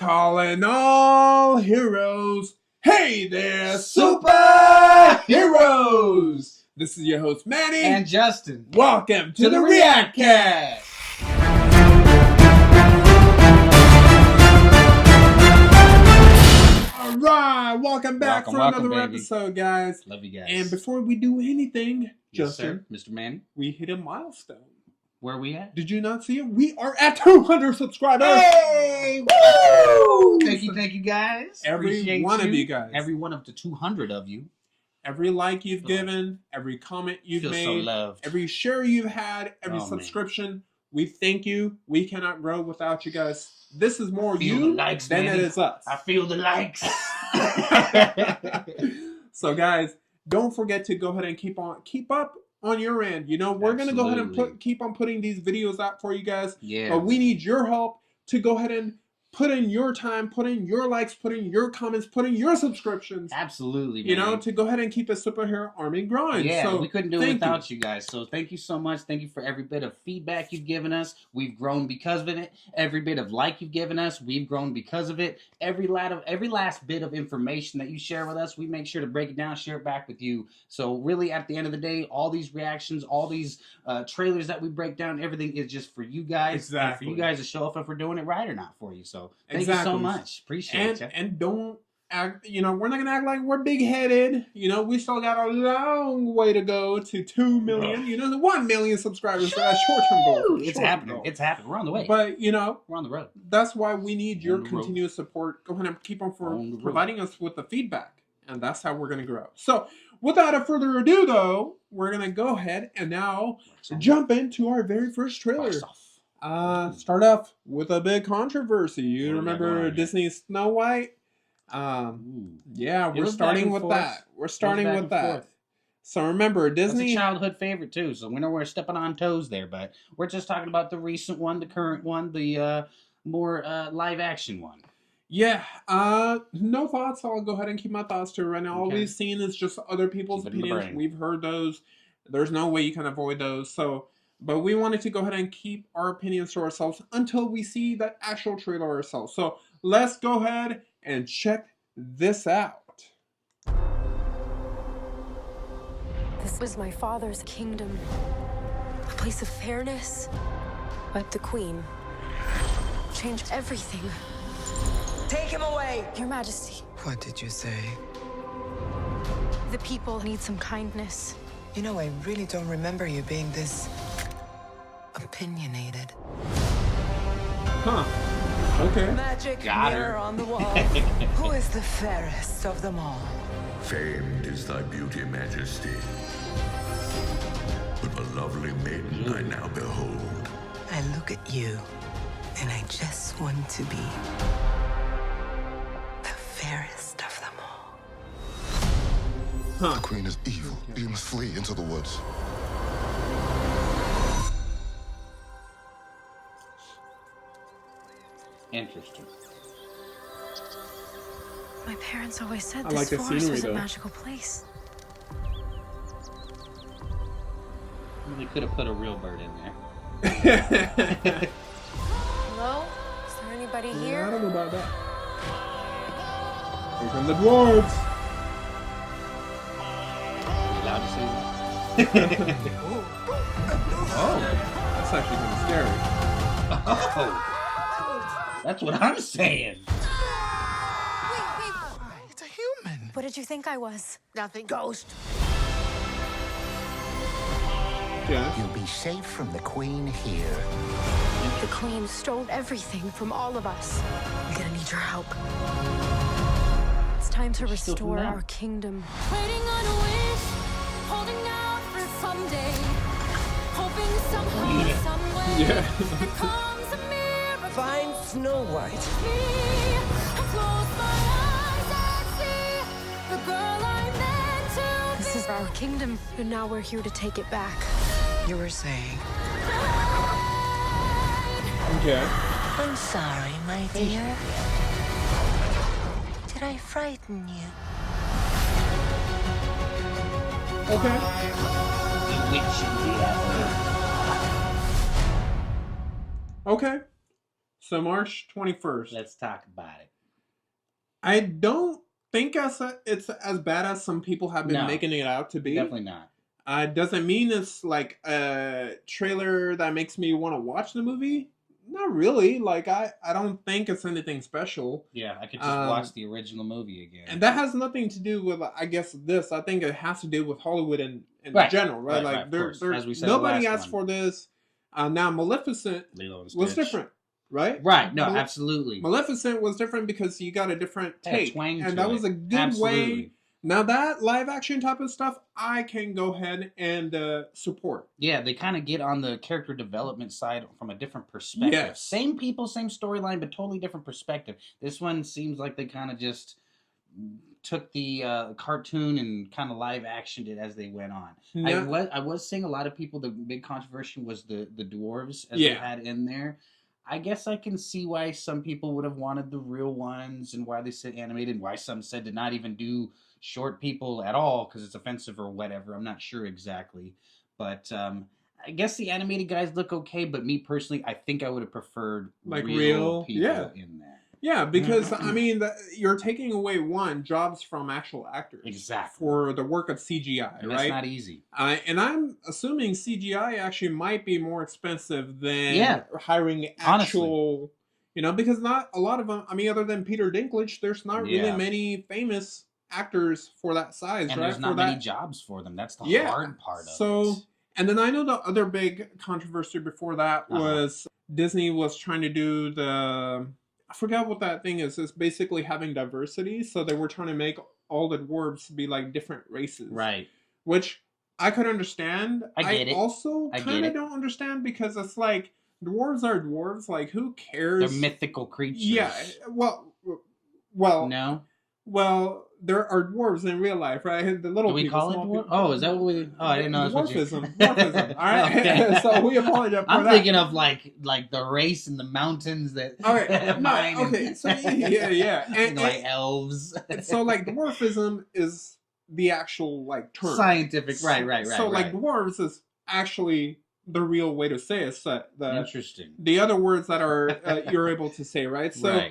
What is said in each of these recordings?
Calling all heroes. Hey there, superheroes! This is your host, Manny and Justin. Welcome to the REAC-CAST. Alright, welcome back for another episode, guys. Love you guys. And before we do anything, Justin, Mr. Manny, we hit a milestone. Where are we at? Did you not see it? We are at 200 subscribers. Hey! Woo! Thank you guys. Every one of you guys. Every one of the 200 of you. Every like you've given, every comment you've made, so loved. Every share you've had, every subscription. Man. We thank you. We cannot grow without you guys. This is more you likes, than Manny. It is us. I feel the likes. So guys, don't forget to go ahead and keep up on your end. You know, we're going to go ahead and keep on putting these videos out for you guys. Yeah. But we need your help to go ahead and put in your time, put in your likes, put in your comments, put in your subscriptions. Absolutely, man. You know, to go ahead and keep a superhero army growing. Yeah, so we couldn't do it without you guys. So thank you so much. Thank you for every bit of feedback you've given us. We've grown because of it. Every bit of like you've given us, we've grown because of it. Every last bit of information that you share with us, we make sure to break it down, share it back with you. So really, at the end of the day, all these reactions, all these trailers that we break down, everything is just for you guys. Exactly. And for you guys to show if we're doing it right or not for you. So thank you so much. Appreciate it. And don't act, you know, we're not gonna act like we're big-headed. You know, we still got a long way to go to 2 million. You know, 1 million subscribers for that short-term goal. It's happening. It's happening. We're on the way. But you know, we're on the road. That's why we need your continuous support. Go ahead and keep on providing us with the feedback, and that's how we're gonna grow. So, without further ado, though, we're gonna go ahead and now jump into our very first trailer. Start off with a big controversy. You remember Disney's Snow White? Yeah, we're starting with that. We're starting with that. So remember, Disney... It's a childhood favorite, too, so we know we're stepping on toes there, but we're just talking about the recent one, the current one, the more live-action one. Yeah, no thoughts. I'll go ahead and keep my thoughts to it right now. All we've seen is just other people's opinions. We've heard those. There's no way you can avoid those, so... But we wanted to go ahead and keep our opinions to ourselves until we see the actual trailer ourselves. So let's go ahead and check this out. This was my father's kingdom. A place of fairness. But the Queen changed everything. Take him away! Your Majesty. What did you say? The people need some kindness. You know, I really don't remember you being this... opinionated. Huh. Okay. Magic mirror on the wall. Who is the fairest of them all? Famed is thy beauty, Majesty. But the lovely maiden I now behold. I look at you, and I just want to be the fairest of them all. Huh. The Queen is evil. You must flee into the woods. Interesting. My parents always said this forest was a magical place. They could have put a real bird in there. Hello? Is there anybody here? I don't know about that. Here come the dwarves. Are you allowed to say that? Oh, that's actually kind of scary. Oh. That's what I'm saying. Wait. It's a human. What did you think I was? Nothing. Ghost. Yeah. You'll be safe from the Queen here. The Queen stole everything from all of us. I'm gonna need your help. It's time to restore our kingdom. Waiting on a wish, holding out for someday, hoping somehow, somewhere, there comes a miracle. Find Snow White. Me, I close my eyes and see the girl I meant to be. This is our kingdom, and now we're here to take it back. You were saying. Okay. I'm sorry, my dear. Did I frighten you? Okay. Okay. So March 21st. Let's talk about it. I don't think it's as bad as some people have been making it out to be. Definitely not. Doesn't mean it's like a trailer that makes me want to watch the movie. Not really. Like, I don't think it's anything special. Yeah, I could just watch the original movie again. And that has nothing to do with, I guess, this. I think it has to do with Hollywood in general, right? Like, as we said, nobody asked for this. Now, Maleficent was different, right? Right. No, absolutely. Maleficent was different because you got a different take. And that was a good absolutely. way. Now, that live action type of stuff, I can go ahead and support. Yeah, they kind of get on the character development side from a different perspective. Yes. Same people, same storyline, but totally different perspective. This one seems like they kind of just took the cartoon and kind of live actioned it as they went on. Yeah. I was seeing a lot of people, the big controversy was the dwarves as they had in there. I guess I can see why some people would have wanted the real ones and why they said animated, why some said to not even do short people at all because it's offensive or whatever. I'm not sure exactly. But I guess the animated guys look okay, but me personally, I think I would have preferred like real people in there. Yeah, because, I mean, you're taking away, jobs from actual actors. Exactly. For the work of CGI, and right? That's not easy. And I'm assuming CGI actually might be more expensive than hiring actual, because not a lot of them, I mean, other than Peter Dinklage, there's not really many famous actors for that size, and right? There's not many jobs for them. That's the hard part of it. And then I know the other big controversy before that was Disney was trying to do I forgot what that thing is. It's basically having diversity. So they were trying to make all the dwarves be like different races. Right. Which I could understand. I get it. Also kind of don't understand because it's like dwarves are dwarves. Like who cares? They're mythical creatures. Yeah. Well. No. Well, there are dwarves in real life, right? The little. Do we call it dwarf? Oh, is that what we? Oh, I didn't know. Dwarfism. Dwarfism. All right. Okay. So we apologize for that. I'm thinking of like the race in the mountains that. All right. Okay. So yeah. And like elves. So like dwarfism is the actual like term. Scientific. Right. So like dwarves is actually the real way to say it. So interesting. The other words that are you're able to say, right? So.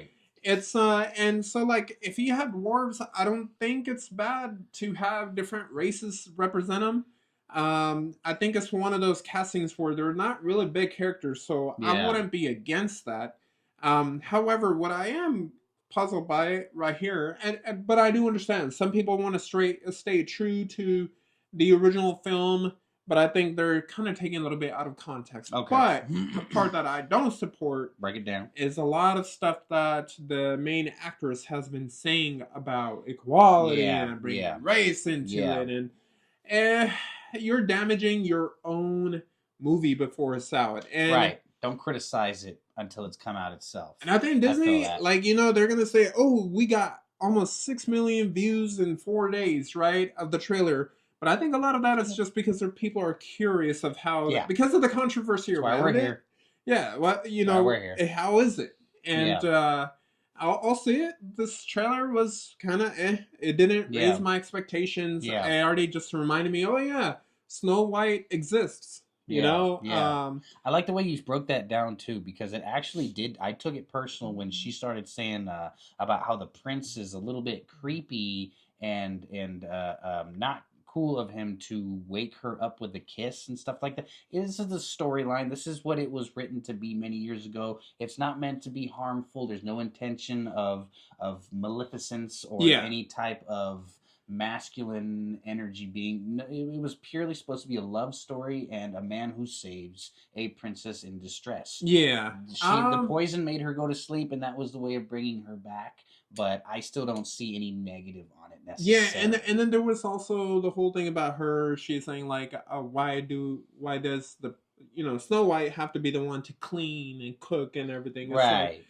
It's and so like if you have dwarves, I don't think it's bad to have different races represent them. I think it's one of those castings where they're not really big characters, so I wouldn't be against that. However, what I am puzzled by right here, but I do understand some people want to stay true to the original film. But I think they're kind of taking a little bit out of context. Okay. But the part that I don't support break it down is a lot of stuff that the main actress has been saying about equality and bringing race into it. And you're damaging your own movie before it's out. And don't criticize it until it's come out itself. And I think Disney, like, they're going to say, oh, we got almost 6 million views in 4 days, right, of the trailer. But I think a lot of that is just because people are curious of how, because of the controversy around it. Here. Yeah, well, how is it? And I'll say it. This trailer was kind of It didn't raise my expectations. It already just reminded me, oh yeah, Snow White exists. You know? I like the way you broke that down too, because it actually did. I took it personal when she started saying about how the prince is a little bit creepy and not cool of him to wake her up with a kiss and stuff like that. This is the storyline. This is what it was written to be many years ago. It's not meant to be harmful. There's no intention of maleficence or any type of masculine energy being. It was purely supposed to be a love story and a man who saves a princess in distress. The poison made her go to sleep, and that was the way of bringing her back. But I still don't see any negative on it necessarily. And then there was also the whole thing about her. She's saying like, why does the Snow White have to be the one to clean and cook and everything? It's like,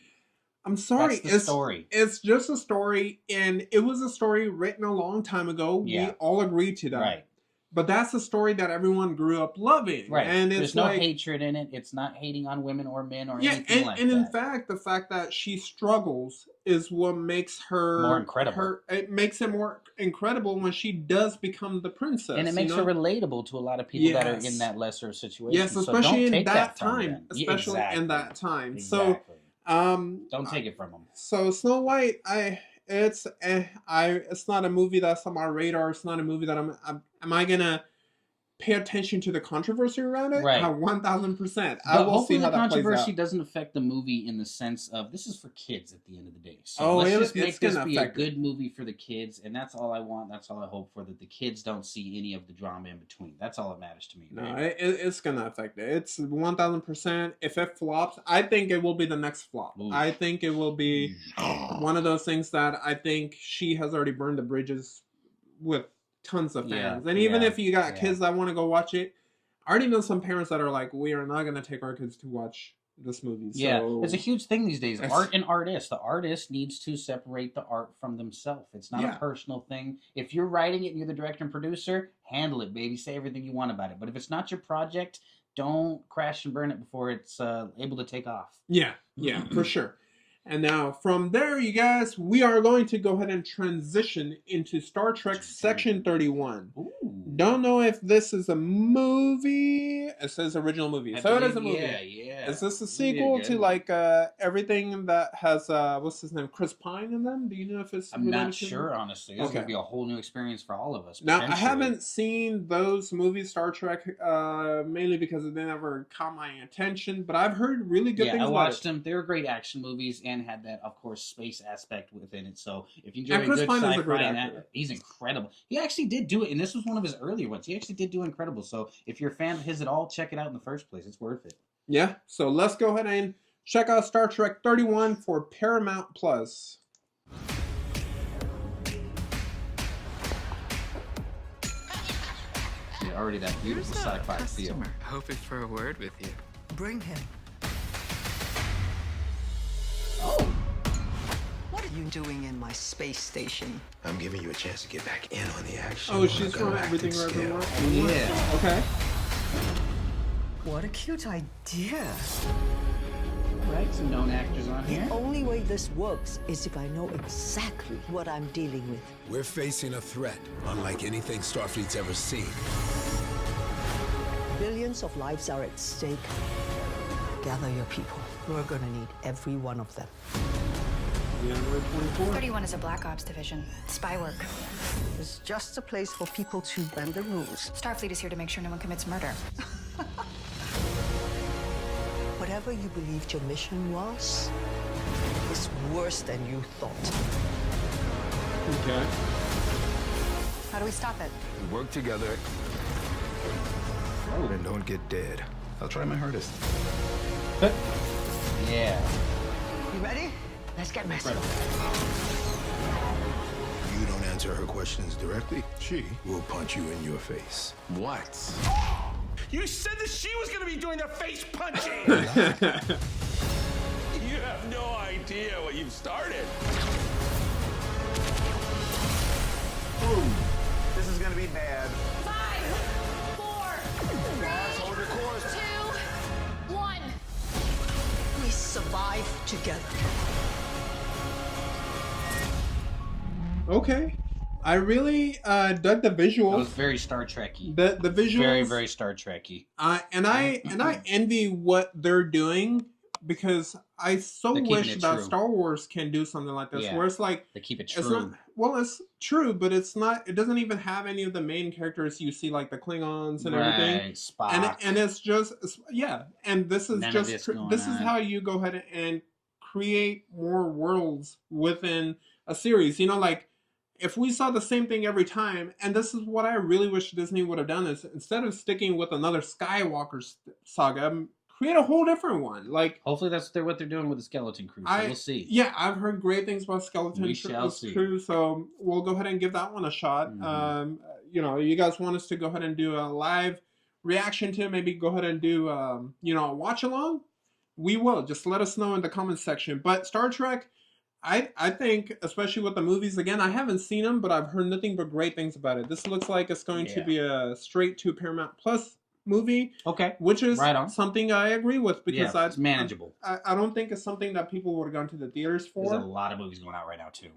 I'm sorry, that's the story. It's just a story, and it was a story written a long time ago. We all agreed to that. Right. But that's a story that everyone grew up loving. Right. And there's no hatred in it. It's not hating on women or men or anything like that. And in fact, the fact that she struggles is what makes her more incredible. It makes it more incredible when she does become the princess. And it makes her relatable to a lot of people that are in that lesser situation. Yes, especially in that time. Especially in that time. So Don't take it from them. So Snow White, it's not a movie that's on my radar. It's not a movie that am I gonna pay attention to the controversy around it? Right. 1000%. I will see how that plays out. Hopefully the controversy doesn't affect the movie in the sense of this is for kids at the end of the day. So let's just make this be a good movie for the kids, and that's all I want. That's all I hope for, that the kids don't see any of the drama in between. That's all that matters to me. No, it's gonna affect it. It's 1000%. If it flops, I think it will be the next flop. Ooh. I think it will be one of those things that I think she has already burned the bridges with tons of fans. And even if you got kids that want to go watch it, I already know some parents that are like, we are not going to take our kids to watch this movie. So it's a huge thing these days. Art and artist. The artist needs to separate the art from themselves. It's not a personal thing. If you're writing it and you're the director and producer, handle it, baby. Say everything you want about it. But if it's not your project, don't crash and burn it before it's able to take off. Yeah, for sure. And now from there, you guys, we are going to go ahead and transition into Star Trek Section 31. Ooh. Don't know if this is a movie. It says original movie. So it is a movie. Yeah. Is this a sequel to like everything that has what's his name, Chris Pine in them? Do you know if it's? I'm not sure, honestly. It's going to be a whole new experience for all of us. Now I haven't seen those movies, Star Trek, mainly because they never caught my attention. But I've heard really good things about it. I watched them. They were great action movies and had that, of course, space aspect within it. So if you enjoy a good sci-fi, he's incredible. He actually did do it, and this was one of his earlier ones. He actually did do incredible. So if you're a fan of his at all, check it out in the first place. It's worth it. Yeah. So let's go ahead and check out Star Trek 31 for Paramount Plus. Yeah, already that beautiful sci-fi feel. Hoping for a word with you. Bring him. What are you doing in my space station? I'm giving you a chance to get back in on the action. Oh, she's from Everything Everywhere. Yeah. Okay. What a cute idea. Right, some known actors on here. The only way this works is if I know exactly what I'm dealing with. We're facing a threat unlike anything Starfleet's ever seen. Billions of lives are at stake. Gather your people. We're gonna need every one of them. 31 is a Black Ops division. Spy work. It's just a place for people to bend the rules. Starfleet is here to make sure no one commits murder. Whatever you believed your mission was, is worse than you thought. Okay. How do we stop it? We work together. Oh, and don't get dead. I'll try my hardest. Yeah. You ready? Let's get messy. You don't answer her questions directly, she will punch you in your face. What? You said that she was going to be doing the face punching! You have no idea what you've started. Boom. This is going to be bad. 5, 4, 3, Hold your course. 2, 1. We survive together. Okay. I really dug the visuals. It was very Star Trek-y. The visuals. Very, very Star Trek-y. And I envy what they're doing, because I so wish that Star Wars can do something like this, where it's like they keep it true. It's true, but it's not. It doesn't even have any of the main characters you see, like the Klingons and everything. Spock. And it's just And this is this is how you go ahead and create more worlds within a series. You know, like, if we saw the same thing every time, and this is what I really wish Disney would have done, is instead of sticking with another Skywalker saga, create a whole different one. Like, hopefully that's what they're doing with the Skeleton Crew. So we'll see. Yeah, I've heard great things about Skeleton Crew, so we'll go ahead and give that one a shot. Mm-hmm. You know, you guys want us to go ahead and do a live reaction to it, maybe go ahead and do a watch along? We will. Just let us know in the comments section. But Star Trek, I think, especially with the movies, again, I haven't seen them, but I've heard nothing but great things about it. This looks like it's going to be a straight to Paramount Plus movie. Okay. Which is Right on. something I agree with because it's manageable. I don't think it's something that people would have gone to the theaters for. There's a lot of movies going out right now too.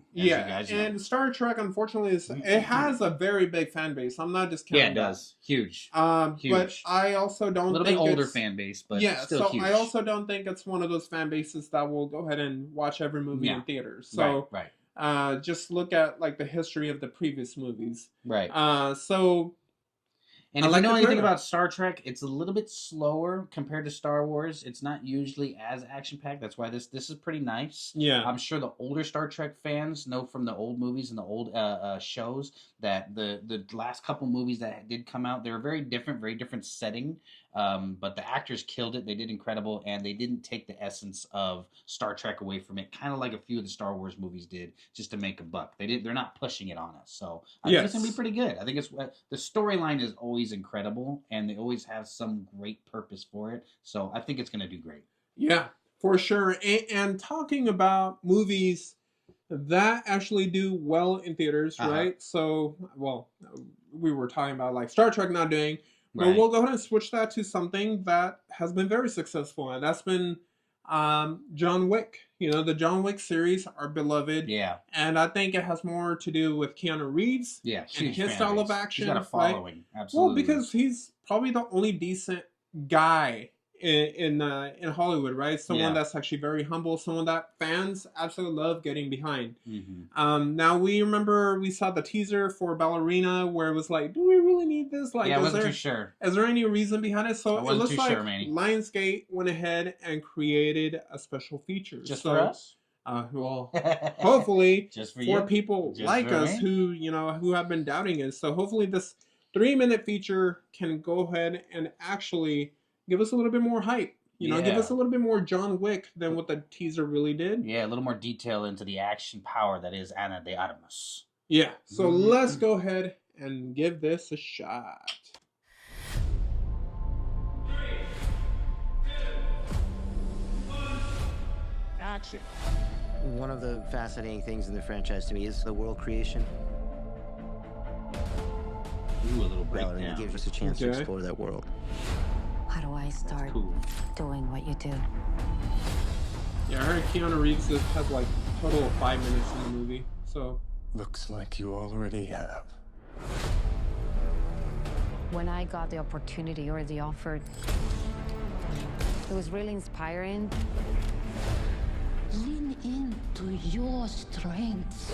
And Star Trek, unfortunately, it has a very big fan base. I'm not discounting. Yeah, it does. Huge. Huge. But I also don't. A little bit older fan base, but still huge. I also don't think it's one of those fan bases that will go ahead and watch every movie in theaters. So right. Just look at like the history of the previous movies. Right. And if you know anything about Star Trek, it's a little bit slower compared to Star Wars. It's not usually as action-packed. That's why this is pretty nice. Yeah. I'm sure the older Star Trek fans know from the old movies and the old shows that the last couple movies that did come out, they were very different setting. But the actors killed it. They did incredible, and they didn't take the essence of Star Trek away from it, kind of like a few of the Star Wars movies did, just to make a buck. They're not pushing it on us. So I think it's gonna be pretty good. I think the storyline is always incredible, and they always have some great purpose for it. So I think it's gonna do great. Yeah, for sure. And talking about movies that actually do well in theaters, right? So, well, we were talking about like Star Trek not doing. But we'll go ahead and switch that to something that has been very successful, and that's been John Wick. You know, the John Wick series are beloved. Yeah. And I think it has more to do with Keanu Reeves and his style of action. He's got a following, absolutely. Well, because he's probably the only decent guy in Hollywood, right? Someone that's actually very humble, someone that fans absolutely love getting behind. Now we saw the teaser for Ballerina where it was like, do we really need this? Like, I wasn't too sure. Is there any reason behind it? So it looks like Manny. Lionsgate went ahead and created a special feature. Just for us? Well, hopefully just for people like us who have been doubting it. So hopefully this 3-minute feature can go ahead and actually give us a little bit more hype. Give us a little bit more John Wick than what the teaser really did. Yeah, a little more detail into the action power that is Ana de Armas. Yeah, so let's go ahead and give this a shot. 3, 2, 1, action. One of the fascinating things in the franchise to me is the world creation. Ooh, a little breakdown. Ballerina gives us a chance to explore that world. How do I start doing what you do? Yeah, I heard Keanu Reeves has like a total of 5 minutes in the movie. So looks like you already have. When I got the opportunity or the offer, it was really inspiring. Lean into your strengths.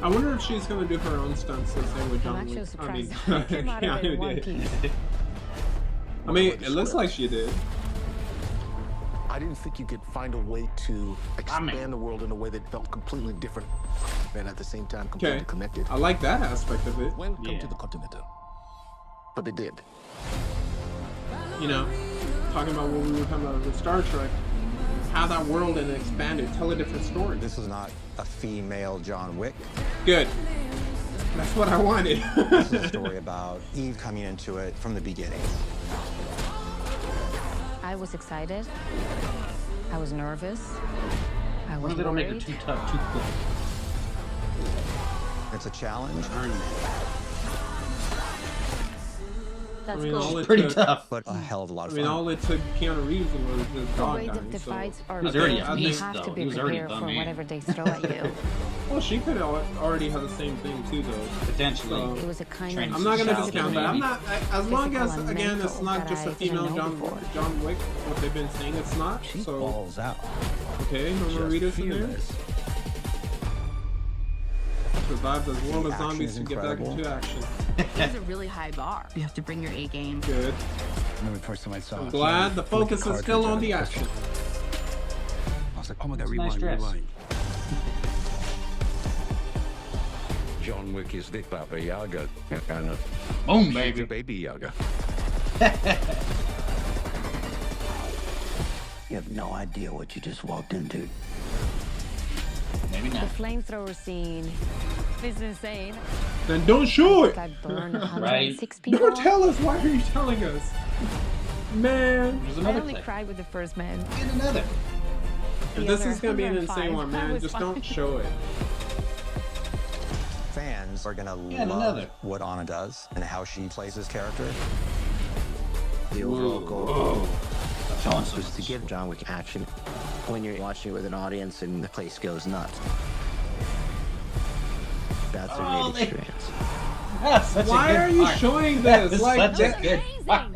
I wonder if she's gonna do her own stunts the same with John Wick. I'm actually surprised I came out of it in one piece. I mean, it looks like she did. I didn't think you could find a way to expand the world in a way that felt completely different and at the same time completely connected. I like that aspect of it. Welcome to the Continental. But they did. Talking about what we were talking about with Star Trek, how that world and expanded, tell a different story. This was not a female John Wick. Good. That's what I wanted. This is a story about Eve coming into it from the beginning. I was excited. I was nervous. I was What if they don't make her too tough, too quick? It's a challenge. That's cool. Pretty tough. But a hell of a lot of fun. all it took Keanu Reeves was just the dog way that dying, the fights are He's already a built, you beast, have to though. be He was already prepared a for man. whatever they throw at you. Well, she could already have the same thing too, though. Potentially. It was a kind of I'm not going to Child discount that. I'm not, as long as, and again, it's mental not that just a I female didn't know John Wick, what they've been saying, it's not. She so balls out. Okay, no more readers in there. Survive the world of zombies to get back into action. It's a really high bar. You have to bring your A game. Good. Remember the first time I saw I'm glad the focus is still on the action. I was like, oh my god, Nice dress. rewind. John Wick is the Baba Yaga. And Boom, she's baby. a baby Yaga. You have no idea what you just walked into. Maybe The not. flamethrower scene is insane. Then don't show it. I burned 106 Never people. tell us. Why are you telling us? Man. There's I another only clip. cried with the first man. Get another. If this is going to be an insane one, man, just don't show it. Fans Jones. We're gonna Yeah, love another. what Anna does and how she plays this character. The overall goal Whoa. was to give John Wick action when you're watching it with an audience and the place goes nuts. That's a great experience. That's such Why a good are you part. showing That this? is Like, such a good part.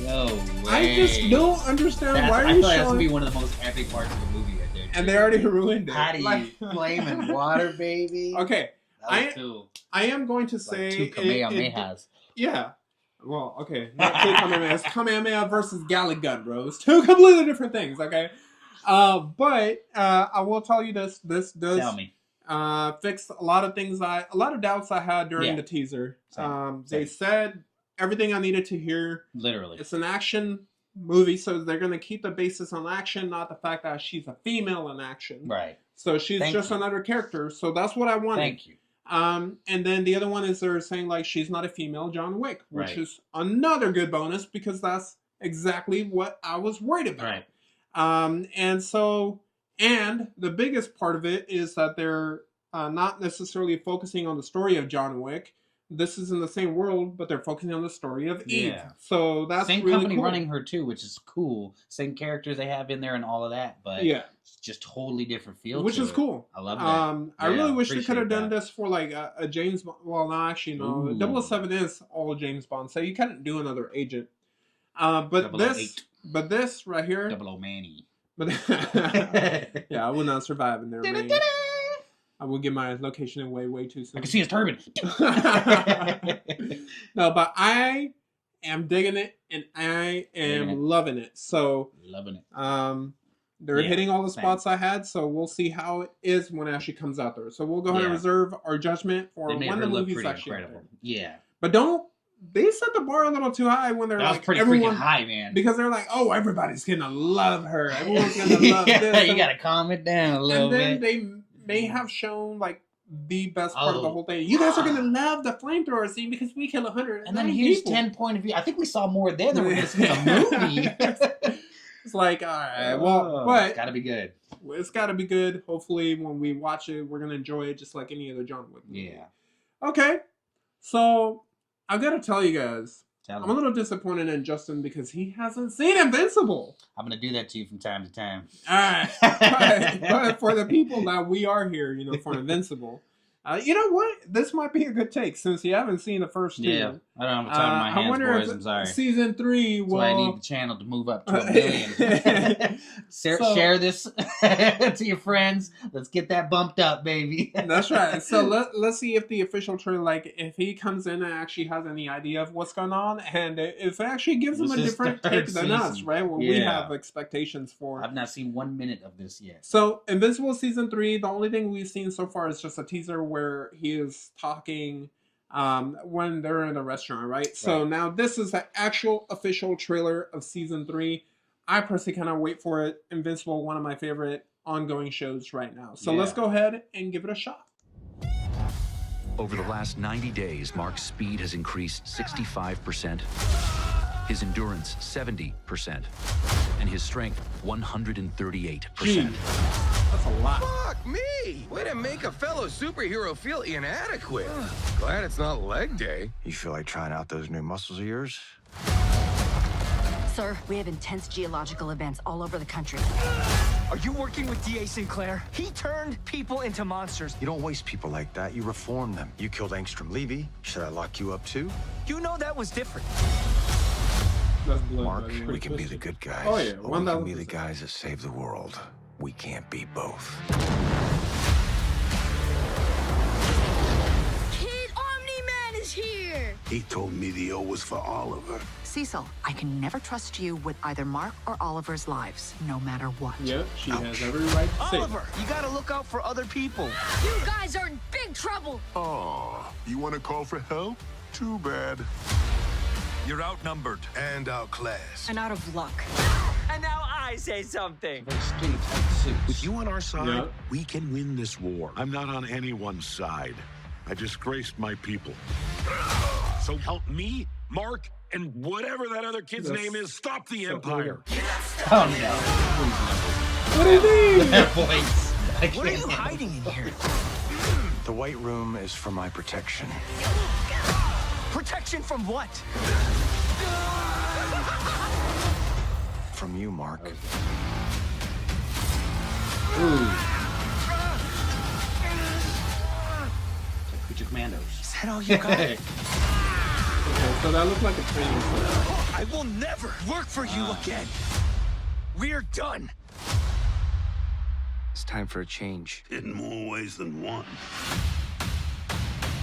No way. I just don't understand why are I you feel like that's gonna be showing. one of the most epic parts of the movie right there. And they already ruined it. How do you Like- flame and water, baby? Okay, That was cool. I am going to say Like two Kamehamehas. Yeah. Well, okay, not two Kamehamehas. Kamehameha versus Gallagher, bro. It's two completely different things. Okay. But I will tell you this. This does Tell me. fix a lot of things. A lot of doubts I had during Yeah. the teaser. Same. They said everything I needed to hear. Literally. It's an action movie, so they're going to keep the basis on action, not the fact that she's a female in action. Right. So she's Thank just you. another character. So that's what I wanted. Thank you. And then the other one is they're saying like she's not a female John Wick, which Right. is another good bonus because that's exactly what I was worried about. Right. And the biggest part of it is that they're not necessarily focusing on the story of John Wick. This is in the same world, but they're focusing on the story of Eve. Yeah. So that's Same really company cool. running her too, which is cool. Same characters they have in there and all of that, but Yeah. it's just totally different feel. Which to is it. cool. I love that. I really wish they appreciate could have done that. this for like a James Bond. Well, no, actually, no. Ooh. 007 is all James Bond, so you couldn't do another agent. But 008. this right here. 00 Manny. But yeah, I would not survive in there, man. I will get my location away way too soon. I can see his turban. No, but I am digging it and I am loving it. So loving it. They're Yeah, hitting all the same. spots I had, so we'll see how it is when it actually comes out there. So we'll go ahead and Yeah. reserve our judgment for They made when her the look movie's pretty actually out incredible. there. Yeah. But they set the bar a little too high when they're That was like pretty everyone freaking high, man. because they're like, oh, everybody's gonna love her. Everyone's gonna love Yeah, this. you gotta calm it down a little And then bit. they may have shown like the best part of the Oh. whole thing. You guys are gonna love the flamethrower scene because we kill 100. And then here's 10 point of view. I think we saw more there than we're gonna see in the movie. It's like, all right, well, but it's gotta be good. it's gotta be good. Hopefully, when we watch it, we're gonna enjoy it just like any other John Wick movie. Yeah. Okay, so I've got to tell you guys, Tell I'm a little disappointed in Justin because he hasn't seen Invincible. I'm gonna do that to you from time to time. All right, but for the people that we are here, for Invincible, you know what? This might be a good take since you haven't seen the first two. Yeah, I don't have time in my I hands, wonder boys. if I'm sorry. season 3 will. That's why I need the channel to move up to 1 million. Share this to your friends. Let's get that bumped up, baby. That's right. So let's see if the official trailer, like, if he comes in and actually has any idea of what's going on, and if it actually gives him a This is different third take than us, season. right? Where we Yeah. have expectations for. I've not seen 1 minute of this yet. So, Invincible Season 3, the only thing we've seen so far is just a teaser where he is talking when they're in a restaurant, right? So Right. now this is the actual official trailer of Season 3. I personally cannot wait for it. Invincible, one of my favorite ongoing shows right now. So let's Yeah. go ahead and give it a shot. Over the last 90 days, Mark's speed has increased 65%, his endurance 70%, and his strength 138%. That's a lot. Fuck me! Way to make a fellow superhero feel inadequate. Glad it's not leg day. You feel like trying out those new muscles of yours? Sir, we have intense geological events all over the country. Are you working with D.A. Sinclair? He turned people into monsters. You don't waste people like that. You reform them. You killed Angstrom Levy. Should I lock you up too? You know that was different. That's blood, Mark, buddy. we can be the good guys. Oh, yeah. Or we can be 1000%. the guys that save the world. We can't be both. Kid Omni-Man is here! He told me the O was for Oliver. Cecil, I can never trust you with either Mark or Oliver's lives, no matter what. Yep, she has every right to say it. Oliver, you gotta look out for other people. You guys are in big trouble! Oh, you want to call for help? Too bad. You're outnumbered and outclassed. And out of luck. And now I say something. Very skinny tight suits. With you on our side, Yeah. we can win this war. I'm not on anyone's side. I disgraced my people. So help me, Mark, and whatever that other kid's Yes. name is, stop the Empire. Oh no. What do you mean? That voice. I What are can't you handle hiding in here? The White Room is for my protection. Protection from what? From you, Mark. Ooh. Creature Commandos. Is that all you got? Okay, so that looks like a training set. I will never work for you again. We're done. It's time for a change. In more ways than one.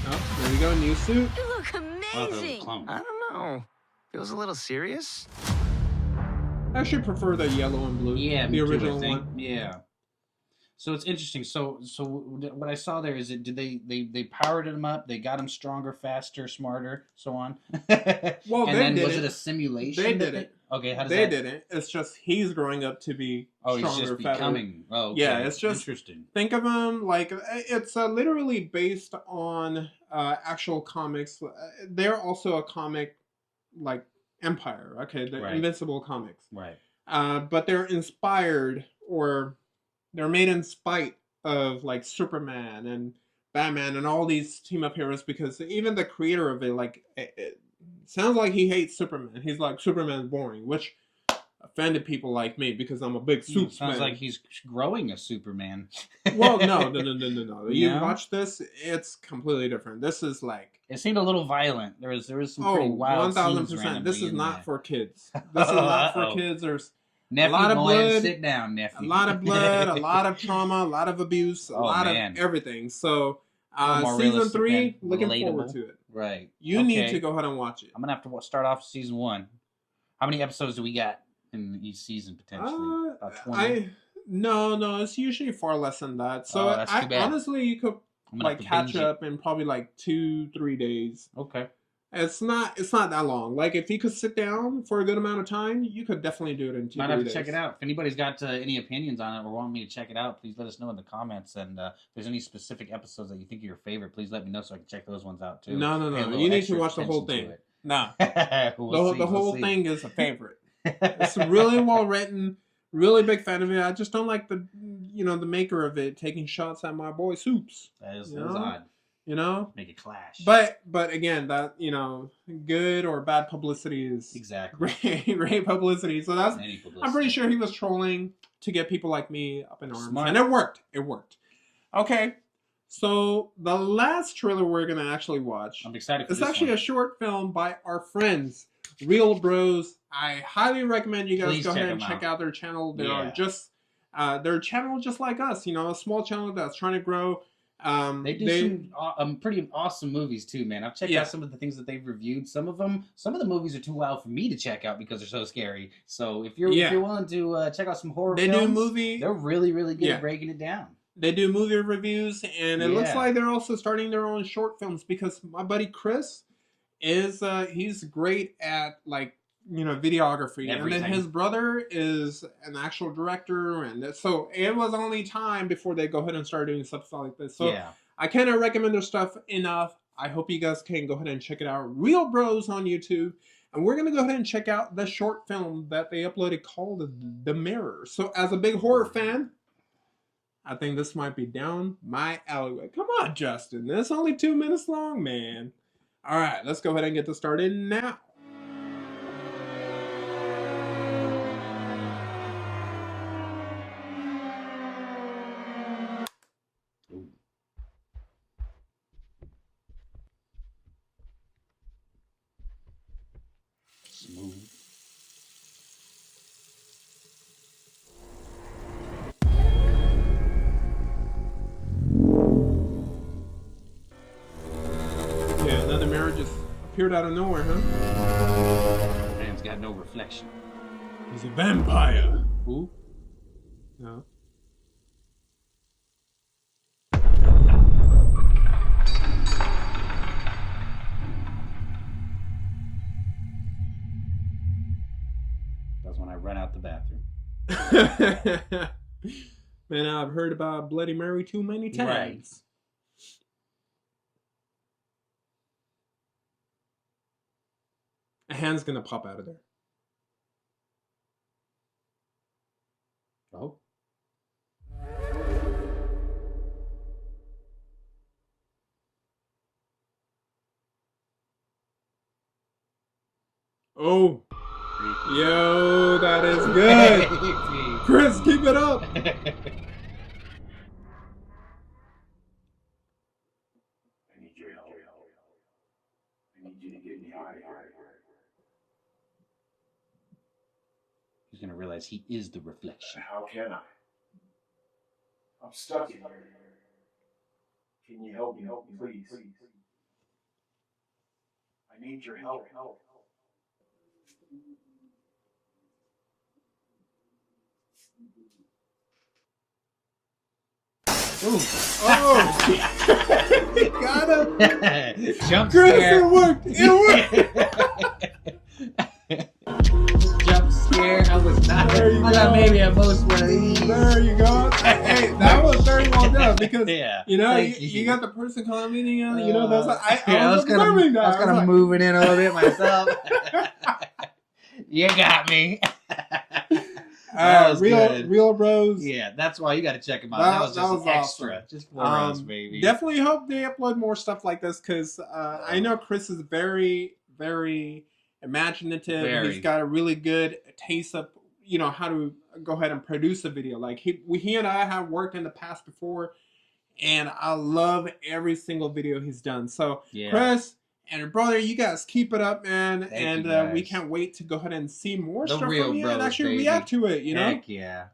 Oh, there we go, new suit. You look amazing. I don't know. Feels a little serious. I actually prefer the yellow and blue. Yeah, the me too, I original think. one. Yeah. So it's interesting. So what I saw there is that did they powered him up? They got him stronger, faster, smarter, so on. Well, and they then did was it. it a simulation? They did it. Okay, how does they that? didn't. It's just he's growing up to be Oh, stronger, he's just fatter. becoming. Oh, okay. Yeah, it's just interesting. think of him like it's literally based on actual comics. They're also a comic like empire. Okay, the Right. Invincible comics. Right. But they're inspired or they're made in spite of like Superman and Batman and all these team up heroes because even the creator of it, like, it sounds like he hates Superman. He's like, Superman's boring, which offended people like me because I'm a big Superman. Sounds like he's growing a Superman. Well, no. You No? watch this, it's completely different. This is like... It seemed a little violent. There was some pretty wild 1000%. scenes This is randomly in not there. for kids. This is not for Uh-oh. kids. There's Nephew, a lot of go ahead and blood, sit down, nephew. a lot of blood, a lot of trauma, a lot of abuse, a lot man. of everything. So, A little more season realistic 3, and looking relatable. forward to it. Right. You need Okay. to go ahead and watch it. I'm gonna have to start off season 1. How many episodes do we got in each season potentially? About 20. No, it's usually far less than that. So Oh, that's too bad. honestly, you could I'm gonna like have to catch binge it. up in probably like 2-3 days. Okay. It's not that long. Like if you could sit down for a good amount of time, you could definitely do it in 2-3 Might have to days. check it out. If anybody's got any opinions on it or want me to check it out, please let us know in the comments. And if there's any specific episodes that you think are your favorite, please let me know so I can check those ones out too. No. Pay a little You need to extra watch the whole attention thing. to it. No. We'll The whole see. thing is a favorite. It's really well written. Really big fan of it. I just don't like the maker of it taking shots at my boy Soups. That is You know? odd. You know? Make it clash. But again, that good or bad publicity is Exactly. great publicity. So that's Any publicity. I'm pretty sure he was trolling to get people like me up in arms. Smart. And it worked. It worked. Okay. So the last trailer we're gonna actually watch. I'm excited for It's this actually one. a short film by our friends, Real Bros. I highly recommend you guys Please go check ahead and them check out. out their channel. They are Yeah. just they're a channel just like us, a small channel that's trying to grow. They do some pretty awesome movies too, man. I've checked Yeah. out some of the things that they've reviewed. Some of the movies are too wild for me to check out because they're so scary. So if you're willing to check out some horror They films, do movie. they're really good Yeah. at breaking it down. They do movie reviews, and it looks Yeah. like they're also starting their own short films because my buddy Chris is he's great at videography, and Everything. then his brother is an actual director, and so it was only time before they go ahead and start doing stuff like this. So Yeah. I cannot recommend their stuff enough. I hope you guys can go ahead and check it out. Real Bros on YouTube. And we're going to go ahead and check out the short film that they uploaded called The Mirror. So as a big horror fan, I think this might be down my alleyway. Come on, Justin. It's only 2 minutes long, man. All right, let's go ahead and get this started now. Smooth. Yeah, another mirror just appeared out of nowhere, huh? Man's got no reflection. He's a vampire. Who? No. That's when I run out the bathroom. Man, I've heard about Bloody Mary too many times. Right. A hand's gonna pop out of there. Oh. Oh. Yo, that is good. Chris, keep it up. I need your help. I need you to get me out of here. He's gonna realize he is the reflection. How can I? I'm stuck in here. Can you help me? Help me, please. I need your help. Ooh. Oh! Got him! Jump Chris, scare. it worked! It worked! Jump scare. I was not. There you I thought go. maybe at most one of these. There you go. Hey, that was very well done because Yeah, you know thank you got the person commenting, you know, that's I was kind of moving in a little bit myself. You got me. That was good. Real Bros. Yeah, that's why you got to check them out. That was just extra, awesome. just for us, baby. Definitely hope they upload more stuff like this because I know Chris is very, very imaginative. Very. He's got a really good taste of how to go ahead and produce a video. Like he and I have worked in the past before, and I love every single video he's done. So Chris and brother, you guys keep it up, man. Thank you and we guys. can't wait to go ahead and see more The stuff Real from you and Bros, actually baby. react to it. Heck yeah.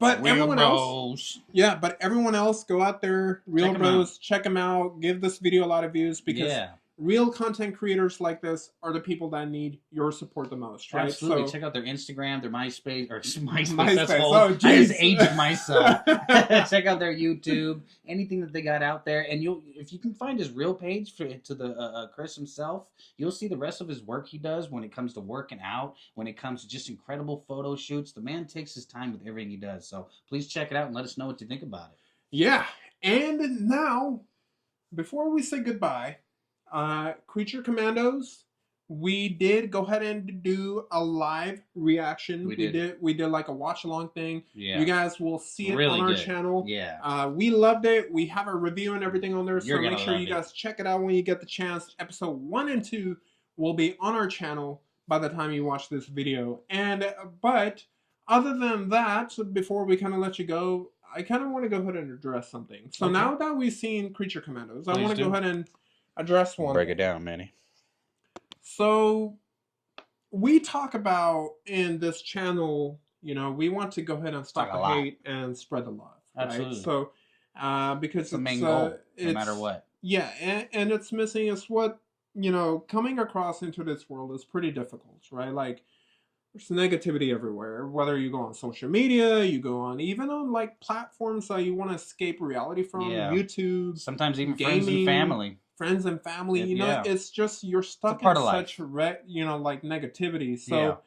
But Real everyone Bros. else, but everyone else, go out there, Real Check 'em Bros, check them out. Give this video a lot of views because Yeah. real content creators like this are the people that need your support the most, right? Absolutely. So, Check out their Instagram, their MySpace, or MySpace. MySpace. That's old. Oh, I geez. just aged myself. Check out their YouTube, anything that they got out there, and if you can find his real page to the Chris himself, you'll see the rest of his work he does when it comes to working out, when it comes to just incredible photo shoots. The man takes his time with everything he does. So please check it out and let us know what you think about it. yeah. And now, before we say goodbye, Creature Commandos, we did go ahead and do a live reaction. We did like a watch along thing. Yeah. You guys will see it Really on our good. channel. Yeah. We loved it. We have a review and everything on there, so You're make gonna sure love you it. guys check it out when you get the chance. Episode 1 and 2 will be on our channel by the time you watch this video. But other than that, before we kind of let you go, I kind of want to go ahead and address something. So now that we've seen Creature Commandos, I Please want to do. go ahead and address one. Break it down, Manny. So we talk about in this channel, we want to go ahead and stop Talk a the lot. hate and spread the love. Absolutely. Right? So because It's the main goal, no matter what. Yeah, and it's missing is what, coming across into this world is pretty difficult, right? Like there's negativity everywhere, whether you go on social media, you go on even on like platforms that you want to escape reality from, YouTube, sometimes even gaming, friends and family. It's just you're stuck part in of life. such like negativity. So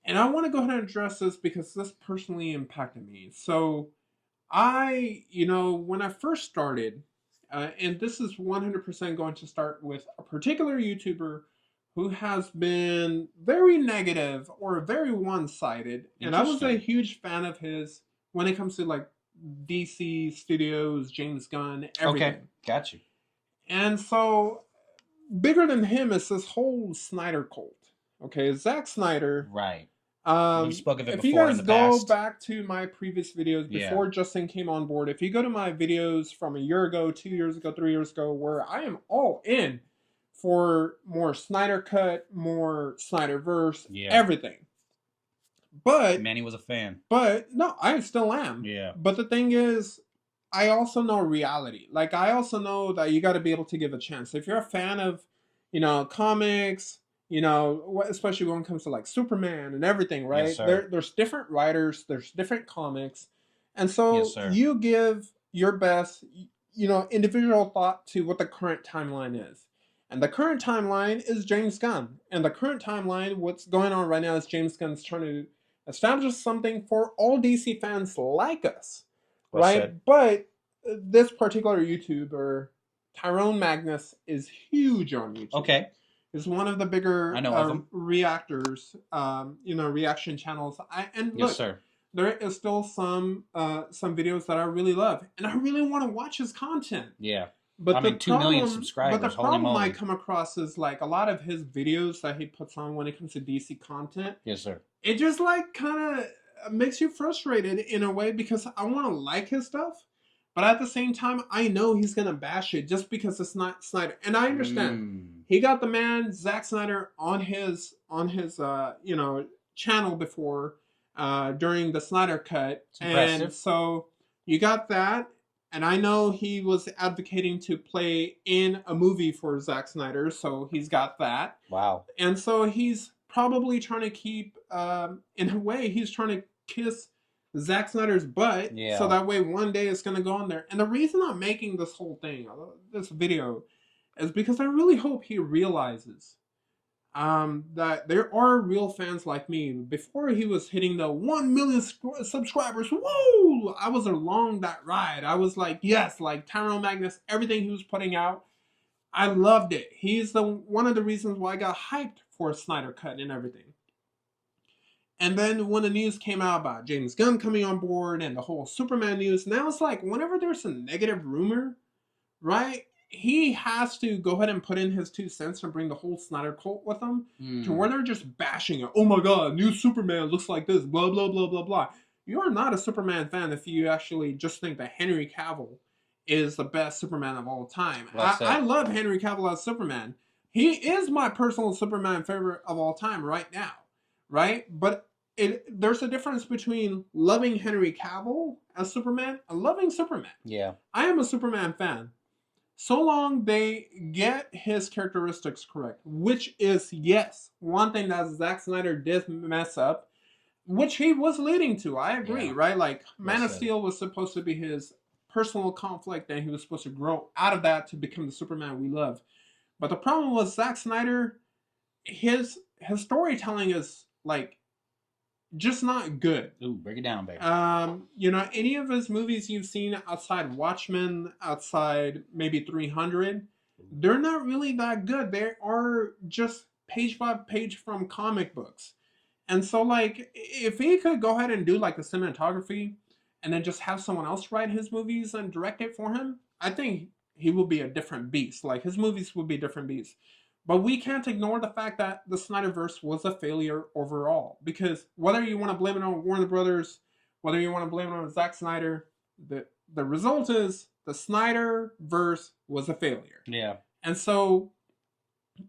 and I want to go ahead and address this because this personally impacted me. So I, when I first started, and this is 100% going to start with a particular YouTuber who has been very negative or very one-sided. And I was a huge fan of his when it comes to like DC Studios, James Gunn, everything. Okay, got you. And so bigger than him is this whole Snyder cult. Okay, Zack Snyder. Right. We spoke of it if before you in guys the go past. back to my previous videos before Justin came on board, if you go to my videos from a year ago, 2 years ago, 3 years ago, where I am all in for more Snyder Cut, more Snyderverse, everything. But Manny was a fan. But no, I still am. Yeah. But the thing is, I also know reality. Like I also know that you got to be able to give a chance. If you're a fan of, comics, especially when it comes to like Superman and everything, right? Yes, sir. There's different writers, there's different comics, and so Yes, sir. you give your best, individual thought to what the current timeline is. And the current timeline is James Gunn. And the current timeline, what's going on right now is James Gunn's trying to establish something for all DC fans like us, Well right? said. But this particular YouTuber, Tyrone Magnus, is huge on YouTube. Okay. Is one of the bigger I know of him. reactors, reaction channels. And Yes, look, sir. there is still some videos that I really love, and I really want to watch his content. Yeah. But I mean, 2 million subscribers. But the Holy problem moly. I come across is like a lot of his videos that he puts on when it comes to DC content. Yes, sir. It just like kind of makes you frustrated in a way because I want to like his stuff, but at the same time I know he's gonna bash it just because it's not Snyder, and I understand. He got the man Zack Snyder on his you know, channel before during the Snyder Cut, and so you got that. And I know he was advocating to play in a movie for Zack Snyder, so he's got that. Wow. And so he's probably trying to keep, in a way, he's trying to kiss Zack Snyder's butt, so that way one day it's going to go on there. And the reason I'm making this whole thing, this video, is because I really hope he realizes that there are real fans like me. Before he was hitting the 1 million subscribers, woo! I was along that ride. I was like, yes, like Tyrone Magnus, everything he was putting out, I loved it. He's one of the reasons why I got hyped for a Snyder Cut and everything. And then when the news came out about James Gunn coming on board and the whole Superman news, now it's like whenever there's a negative rumor, right? He has to go ahead and put in his 2 cents and bring the whole Snyder cult with him to where they're just bashing it. Oh my God, new Superman looks like this, blah, blah, blah, blah, blah. You are not a Superman fan if you actually just think that Henry Cavill is the best Superman of all time. I love Henry Cavill as Superman. He is my personal Superman favorite of all time right now, right? But there's a difference between loving Henry Cavill as Superman and loving Superman. Yeah. I am a Superman fan. So long they get his characteristics correct, which is, yes, one thing that Zack Snyder did mess up, which he was leading to. I agree, right? Like, Man of Steel was supposed to be his personal conflict, and he was supposed to grow out of that to become the Superman we love. But the problem was Zack Snyder, his storytelling is, like, just not good. Ooh, break it down, baby. You know, any of his movies you've seen outside Watchmen, outside maybe 300, they're not really that good. They are just page by page from comic books. And so, like, if he could go ahead and do, like, the cinematography and then just have someone else write his movies and direct it for him, I think he will be a different beast. Like, his movies will be different beasts. But we can't ignore the fact that the Snyderverse was a failure overall. Because whether you want to blame it on Warner Brothers, whether you want to blame it on Zack Snyder, the result is the Snyderverse was a failure. Yeah. And so,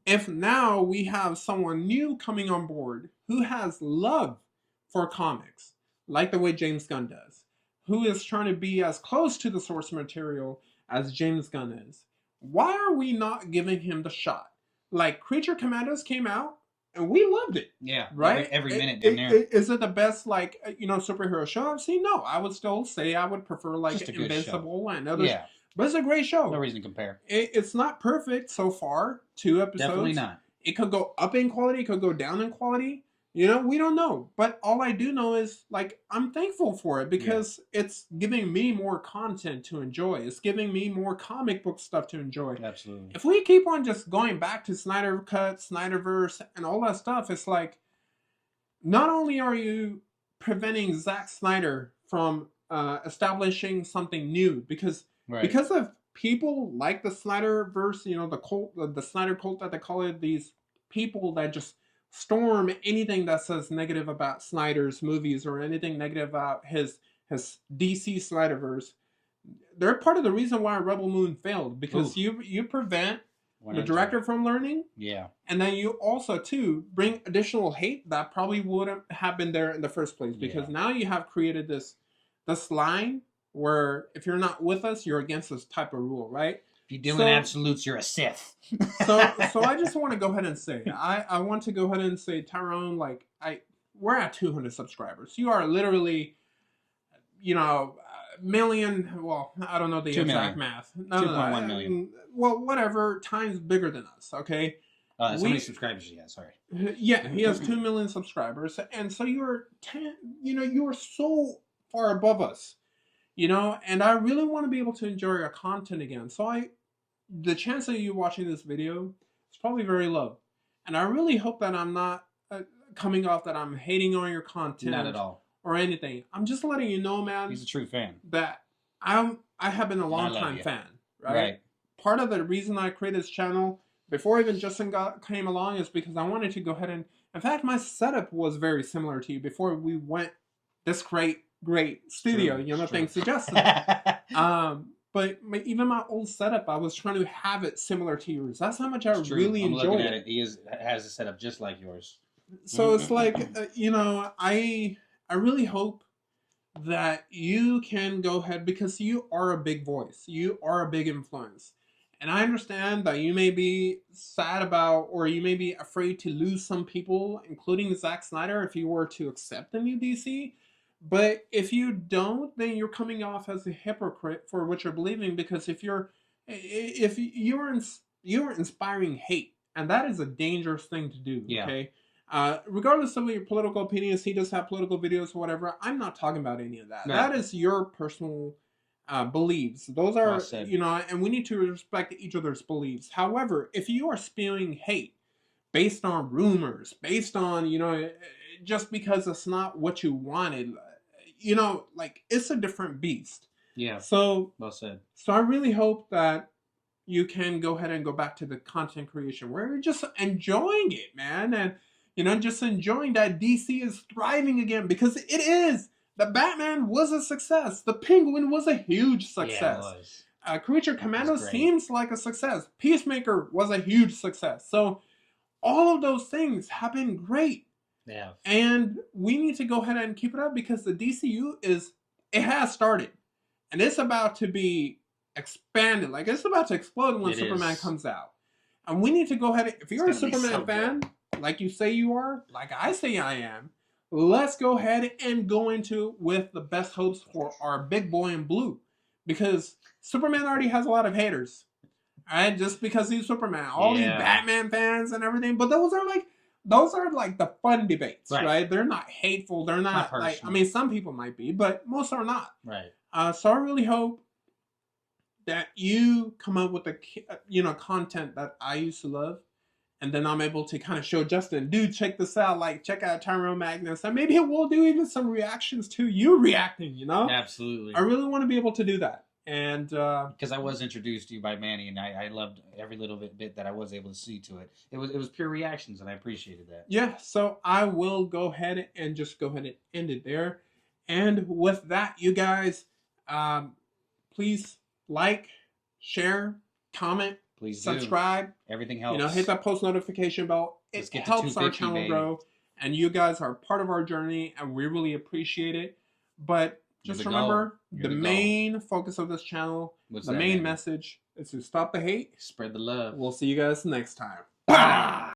if now we have someone new coming on board who has love for comics, like the way James Gunn does, who is trying to be as close to the source material as James Gunn is, why are we not giving him the shot? Like, Creature Commandos came out, and we loved it. Yeah, right? Every minute in there. Is it the best, like, you know, superhero show I've seen? No, I would still say I would prefer, like, Invincible and others. Yeah. But it's a great show. No reason to compare. It's not perfect so far. 2 episodes. Definitely not. It could go up in quality. It could go down in quality. You know, we don't know. But all I do know is, like, I'm thankful for it because it's giving me more content to enjoy. It's giving me more comic book stuff to enjoy. Absolutely. If we keep on just going back to Snyder Cut, Snyderverse, and all that stuff, it's like, not only are you preventing Zack Snyder from establishing something new, because of people like the Snyderverse, you know, the cult, the Snyder cult that they call it, these people that just storm anything that says negative about Snyder's movies or anything negative about his DC Snyderverse. They're part of the reason why Rebel Moon failed, because you prevent the director from learning. Yeah. And then you also, too, bring additional hate that probably wouldn't have been there in the first place, because now you have created this line where if you're not with us, you're against this type of rule, right? If you're doing absolutes, you're a Sith. so I just want to go ahead and say, I want to go ahead and say, Tyrone, like, we're at 200 subscribers. You are literally, you know, million, well, I don't know the exact math. 2.1 million. Well, whatever, times bigger than us, okay? So many subscribers, sorry. Yeah, he has 2 million subscribers. And so you're so far above us. You know, and I really want to be able to enjoy your content again. So the chance of you watching this video is probably very low. And I really hope that I'm not coming off that I'm hating on your content. Not at all. Or anything. I'm just letting you know, man. He's a true fan. That I have been a long time fan. Right? part of the reason I created this channel before even Justin came along is because I wanted to go ahead and, in fact, my setup was very similar to you before we went this great studio, you know, thanks to Justin. But even my old setup, I was trying to have it similar to yours. That's how much I really enjoyed it. He has a setup just like yours. So it's like, you know, I really hope that you can go ahead, because you are a big voice. You are a big influence. And I understand that you may be sad about, or you may be afraid to lose some people, including Zack Snyder, if you were to accept the new DC. But if you don't, then you're coming off as a hypocrite for what you're believing, because if you're inspiring hate, and that is a dangerous thing to do. Yeah. Okay. Regardless of your political opinions, he does have political videos or whatever. I'm not talking about any of that. No. That is your personal beliefs. Those are, you know, and we need to respect each other's beliefs. However, if you are spewing hate based on rumors, based on, you know, just because it's not what you wanted, you know, like, it's a different beast. Yeah. So, well said. So I really hope that you can go ahead and go back to the content creation where you're just enjoying it, man. And, you know, just enjoying that DC is thriving again, because it is. The Batman was a success. The Penguin was a huge success. Yeah, it was. Creature Commandos seems like a success. Peacemaker was a huge success. So all of those things have been great. Yeah. And we need to go ahead and keep it up, because the DCU it has started. And it's about to be expanded. Like, it's about to explode when Superman comes out. And we need to go ahead, if you're a Superman fan, like you say you are, like I say I am, let's go ahead and go into with the best hopes for our big boy in blue. Because Superman already has a lot of haters. Alright, just because he's Superman. All these Batman fans and everything. But those are like the fun debates, right? They're not hateful. They're not like, I mean, some people might be, but most are not. Right. So I really hope that you come up with the, you know, content that I used to love. And then I'm able to kind of show Justin, dude, check this out. Like, check out Tyrone Magnus. And maybe we'll do even some reactions to you reacting, you know? Absolutely. I really want to be able to do that. And because I was introduced to you by Manny, and I loved every little bit that I was able to see to it. It was pure reactions, and I appreciated that. Yeah, so I will go ahead and just go ahead and end it there. And with that, you guys, please like, share, comment, please subscribe. Everything helps. You know, hit that post notification bell. It helps our channel grow. And you guys are part of our journey, and we really appreciate it. But just remember, the main focus of this channel, the main message is to stop the hate. Spread the love. We'll see you guys next time.